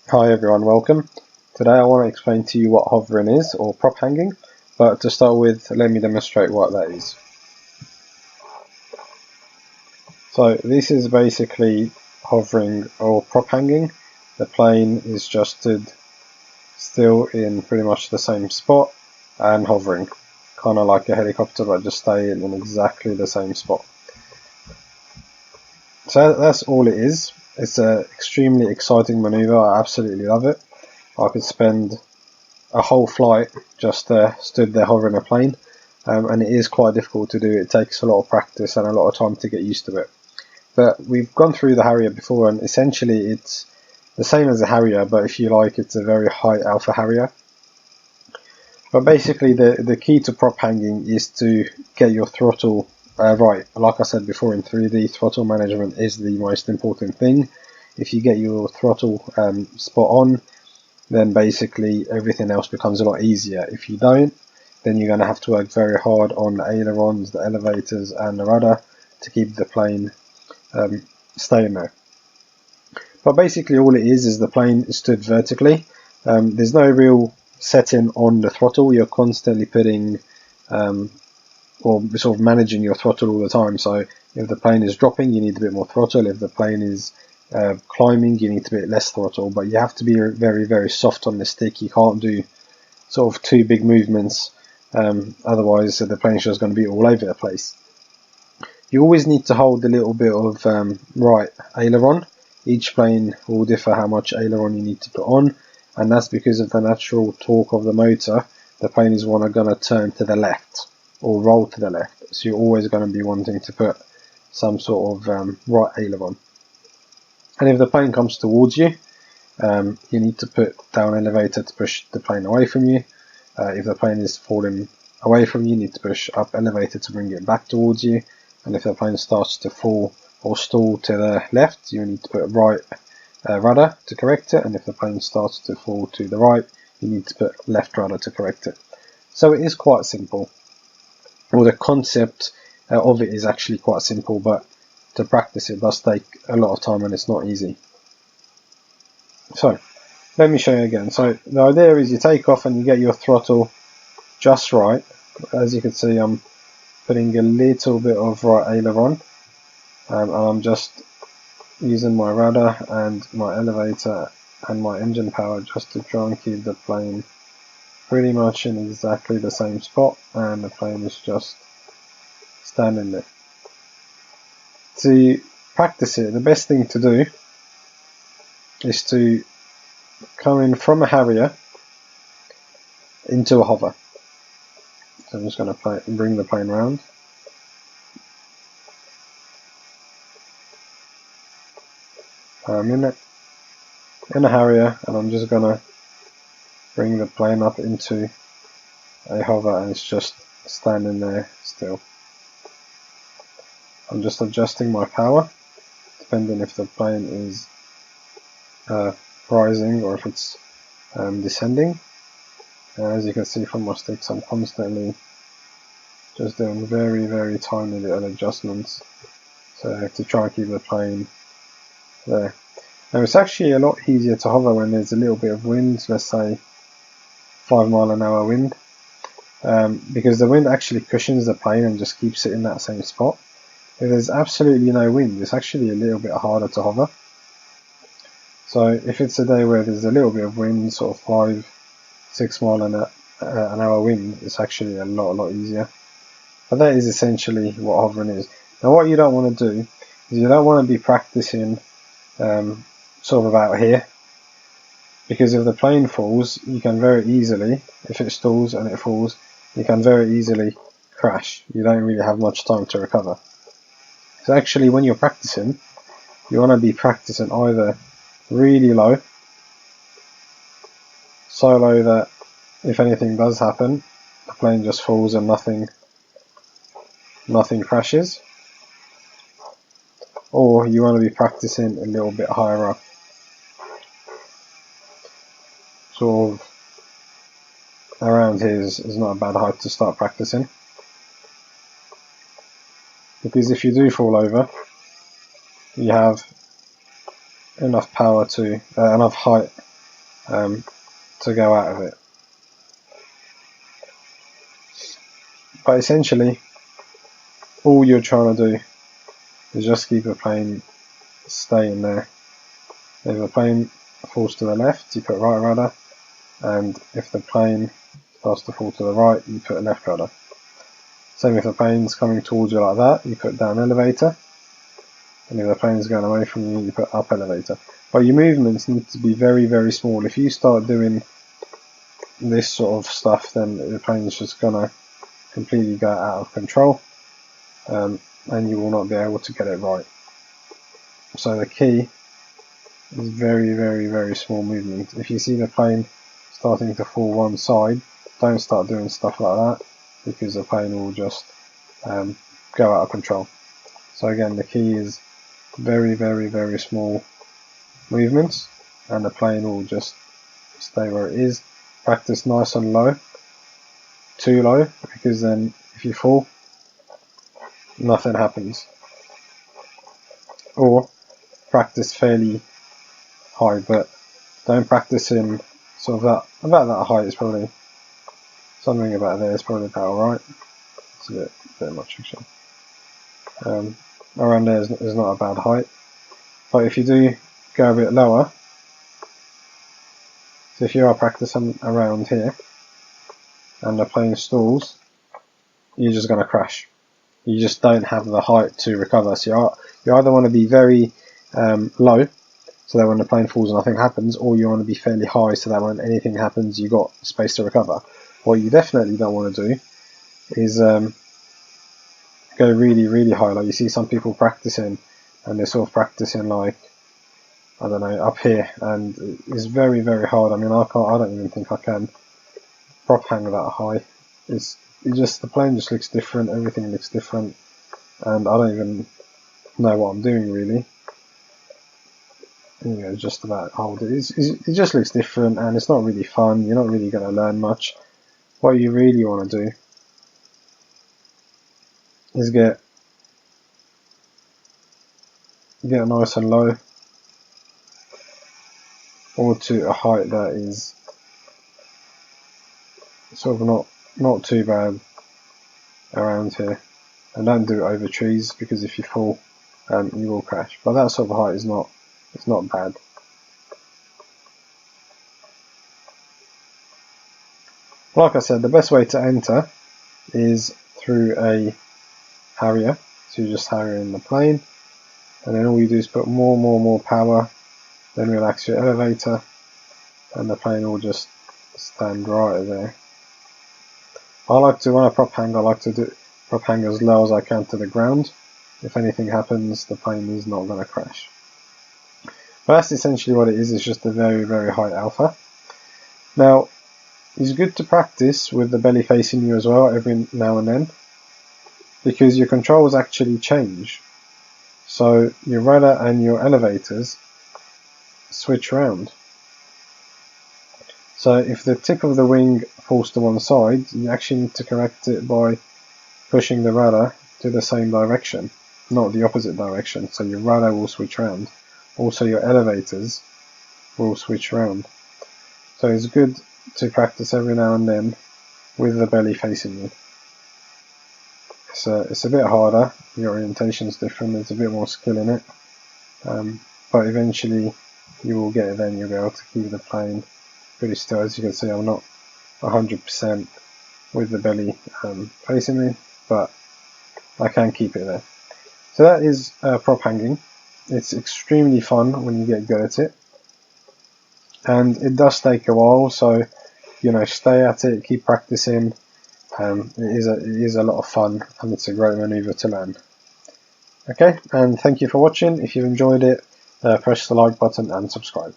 Hi everyone, welcome. Today I want to explain to you what hovering is, or prop hanging, but to start with, let me demonstrate what that is. So this is basically hovering or prop hanging. The plane is just stood still in pretty much the same spot and hovering, kind of like a helicopter, but just staying in exactly the same spot. So that's all it is. It's an extremely exciting maneuver. I absolutely love it. I could spend a whole flight just stood there hovering a plane, and it is quite difficult to do. It takes a lot of practice and a lot of time to get used to it. But we've gone through the Harrier before, and essentially it's the same as a Harrier, but if you like, it's a very high alpha Harrier. But basically the key to prop hanging is to get your throttle right. Like I said before, in 3D, throttle management is the most important thing. If you get your throttle spot on, then basically everything else becomes a lot easier. If you don't, then you're going to have to work very hard on the ailerons, the elevators, and the rudder to keep the plane staying there. But basically all it is the plane is stood vertically. There's no real setting on the throttle. You're constantly putting or sort of managing your throttle all the time. So if the plane is dropping, you need a bit more throttle. If the plane is climbing, you need a bit less throttle. But you have to be very, very soft on the stick. You can't do sort of too big movements, otherwise the plane's just going to be all over the place. You always need to hold a little bit of right aileron. Each plane will differ how much aileron you need to put on, and that's because of the natural torque of the motor. The plane is going to turn to the left or roll to the left, so you're always going to be wanting to put some sort of right aileron. And if the plane comes towards you, you need to put down elevator to push the plane away from you. If the plane is falling away from you, you need to push up elevator to bring it back towards you. And if the plane starts to fall or stall to the left, you need to put right rudder to correct it. And if the plane starts to fall to the right, you need to put left rudder to correct it. So it is quite simple. Well, the concept of it is actually quite simple, but to practice it does take a lot of time and it's not easy. So let me show you again. So the idea is you take off and you get your throttle just right. As you can see, I'm putting a little bit of right aileron, and I'm just using my rudder and my elevator and my engine power just to try and keep the plane pretty much in exactly the same spot, and the plane is just standing there. To practice it, the best thing to do is to come in from a Harrier into a hover. So I'm just going to bring the plane around. I'm in a Harrier, and I'm just going to bring the plane up into a hover, and it's just standing there still. I'm just adjusting my power depending if the plane is rising or if it's descending. As you can see from my sticks, I'm constantly just doing very, very tiny little adjustments to try and keep the plane there. Now it's actually a lot easier to hover when there's a little bit of wind, let's say 5 mile an hour wind, because the wind actually cushions the plane and just keeps it in that same spot. If there's absolutely no wind, it's actually a little bit harder to hover. So if it's a day where there's a little bit of wind, sort of 5-6 mile an hour wind, it's actually a lot easier. But that is essentially what hovering is. Now what you don't want to do is you don't want to be practicing sort of about here, because if the plane falls, you can very easily, if it stalls and it falls, you can very easily crash. You don't really have much time to recover. So actually when you're practicing, you want to be practicing either really low, so low that if anything does happen, the plane just falls and nothing crashes, or you want to be practicing a little bit higher up, sort of around here is not a bad height to start practicing, because if you do fall over, you have enough power to enough height to go out of it. But essentially, all you're trying to do is just keep the plane staying there. If the plane falls to the left, you put right rudder, and if the plane starts to fall to the right, you put left rudder. Same if the plane's coming towards you like that, you put down elevator, and if the plane's going away from you, you put up elevator. But your movements need to be very, very small. If you start doing this sort of stuff, then the plane's just going to completely go out of control, and you will not be able to get it right. So the key is very, very, very small movement. If you see the plane starting to fall one side, don't start doing stuff like that, because the plane will just go out of control. So again, the key is very, very, very small movements, and the plane will just stay where it is. Practice nice and low, too low, because then if you fall, nothing happens. Or practice fairly high, but don't practice in sort of that, about that height. Is probably something about there is probably about alright. It's a bit much actually. Around there is not a bad height, but if you do go a bit lower, so if you are practicing around here and the plane stalls, you're just going to crash. You just don't have the height to recover. So you either want to be very low, so that when the plane falls nothing happens, or you want to be fairly high so that when anything happens you've got space to recover. What you definitely don't want to do is go really, really high. Like you see some people practicing, and they're sort of practicing like, I don't know, up here, and it's very, very hard. I mean, I don't even think I can prop hang that high. The plane just looks different, everything looks different, and I don't even know what I'm doing really. You know, just about hold it. It just looks different, and it's not really fun. You're not really going to learn much. What you really want to do is get nice and low, or to a height that is sort of not too bad around here. And don't do it over trees, because if you fall, you will crash. But that sort of height is not bad. Like I said, the best way to enter is through a Harrier. So you just Harrier in the plane, and then all you do is put more power, then relax your elevator, and the plane will just stand right there. When I prop hang, I like to do prop hang as low as I can to the ground. If anything happens, the plane is not going to crash. But that's essentially what it is. It's just a very, very high alpha. Now, it's good to practice with the belly facing you as well every now and then, because your controls actually change. So your rudder and your elevators switch around. So if the tip of the wing falls to one side, you actually need to correct it by pushing the rudder to the same direction, not the opposite direction. So your rudder will switch around. Also your elevators will switch around. So it's good to practice every now and then with the belly facing you. It's a bit harder, your orientation is different, there's a bit more skill in it, but eventually you will get it. Then you'll be able to keep the plane pretty still. As you can see, I'm not 100% with the belly facing me, but I can keep it there. So that is prop hanging. It's extremely fun when you get good at it, and it does take a while, so you know, stay at it, keep practicing. It is a lot of fun, and it's a great maneuver to learn. Okay, and thank you for watching. If you enjoyed it, press the like button and subscribe.